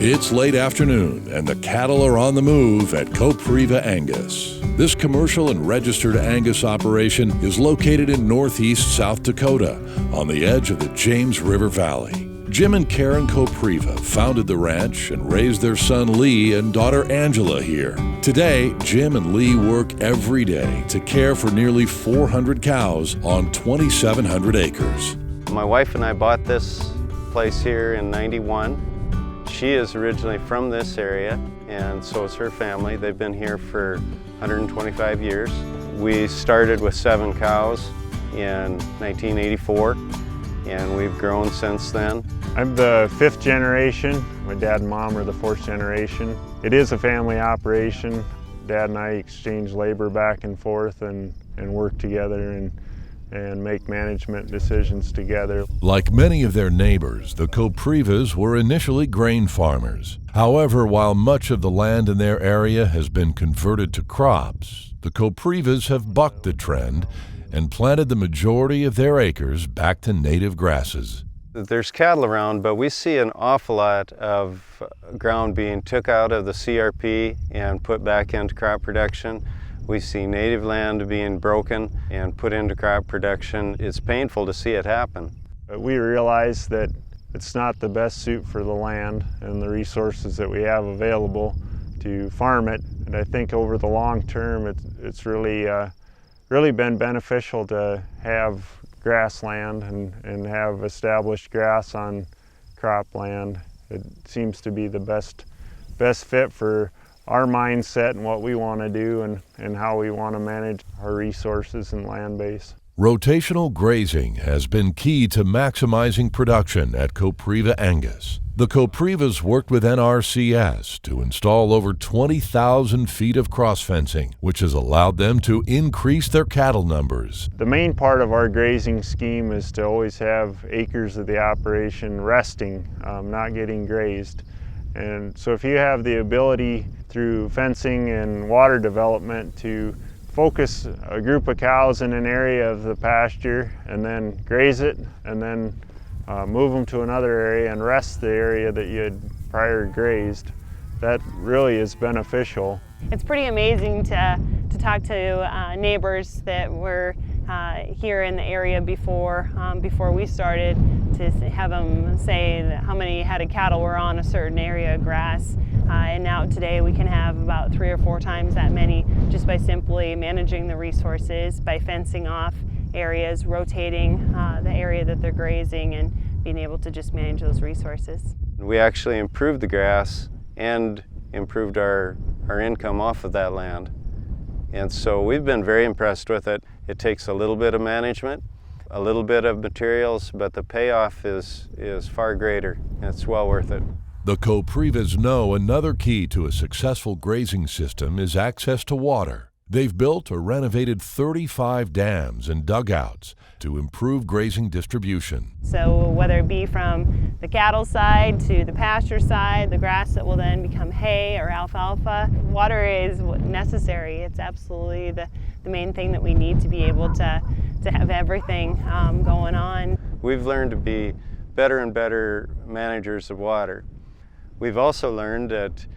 It's late afternoon, and the cattle are on the move at Kopriva Angus. This commercial and registered Angus operation is located in northeast South Dakota, on the edge of the James River Valley. Jim and Karen Kopriva founded the ranch and raised their son Lee and daughter Angela here. Today, Jim and Lee work every day to care for nearly 400 cows on 2,700 acres. My wife and I bought this place here in '91. She is originally from this area, and so is her family. They've been here for 125 years. We started with 7 cows in 1984, and we've grown since then. I'm the 5th generation. My dad and mom are the 4th generation. It is a family operation. Dad and I exchange labor back and forth and work together and make management decisions together. Like many of their neighbors, the Koprivas were initially grain farmers. However, while much of the land in their area has been converted to crops, the Koprivas have bucked the trend and planted the majority of their acres back to native grasses. There's cattle around, but we see an awful lot of ground being took out of the CRP and put back into crop production. We see native land being broken and put into crop production. It's painful to see it happen. We realize that it's not the best suit for the land and the resources that we have available to farm it. And I think over the long term, it's really been beneficial to have grassland and have established grass on cropland. It seems to be the best fit for our mindset and what we want to do and how we want to manage our resources and land base. Rotational grazing has been key to maximizing production at Kopriva Angus. The Koprivas worked with NRCS to install over 20,000 feet of cross fencing, which has allowed them to increase their cattle numbers. The main part of our grazing scheme is to always have acres of the operation resting, not getting grazed. And so if you have the ability through fencing and water development to focus a group of cows in an area of the pasture and then graze it and then move them to another area and rest the area that you had prior grazed, that really is beneficial. It's pretty amazing to talk to neighbors that were here in the area before we started, to have them say how many head of cattle were on a certain area of grass. And now today we can have about 3 or 4 times that many just by simply managing the resources, by fencing off areas, rotating the area that they're grazing, and being able to just manage those resources. We actually improved the grass and improved our income off of that land. And so we've been very impressed with it. It takes a little bit of management, a little bit of materials, but the payoff is far greater. It's well worth it. The Koprivas know another key to a successful grazing system is access to water. They've built or renovated 35 dams and dugouts to improve grazing distribution. So whether it be from the cattle side to the pasture side, the grass that will then become hay or alfalfa, water is necessary. It's absolutely the main thing that we need to be able to have everything going on. We've learned to be better and better managers of water. We've also learned that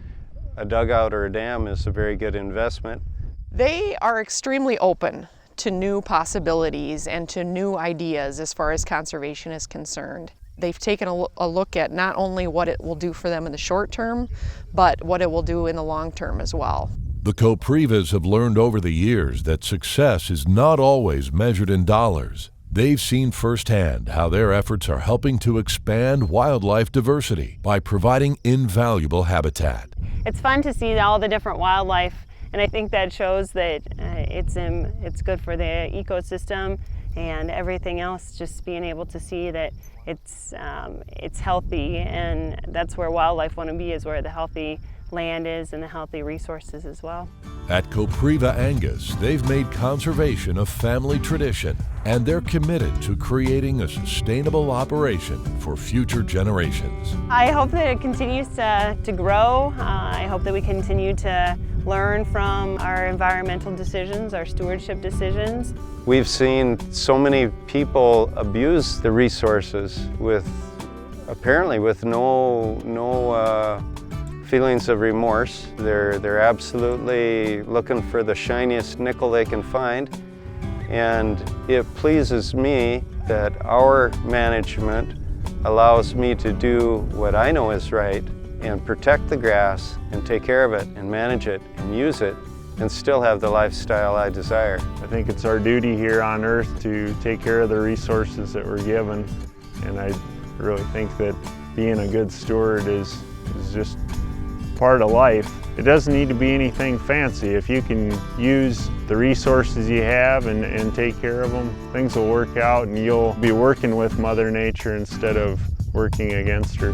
a dugout or a dam is a very good investment. They are extremely open to new possibilities and to new ideas as far as conservation is concerned. They've taken a look at not only what it will do for them in the short term, but what it will do in the long term as well. The Koprivas have learned over the years that success is not always measured in dollars. They've seen firsthand how their efforts are helping to expand wildlife diversity by providing invaluable habitat. It's fun to see all the different wildlife, and I think that shows that it's good for the ecosystem and everything else. Just being able to see that it's healthy, and that's where wildlife want to be, is where the healthy land is and the healthy resources as well. At Kopriva Angus, they've made conservation a family tradition, and they're committed to creating a sustainable operation for future generations. I hope that it continues to grow. I hope that we continue to learn from our environmental decisions, our stewardship decisions. We've seen so many people abuse the resources with apparently with no feelings of remorse. They're absolutely looking for the shiniest nickel they can find, and it pleases me that our management allows me to do what I know is right and protect the grass and take care of it and manage it and use it and still have the lifestyle I desire. I think it's our duty here on Earth to take care of the resources that we're given, and I really think that being a good steward is just part of life. It doesn't need to be anything fancy. If you can use the resources you have and take care of them, things will work out and you'll be working with Mother Nature instead of working against her.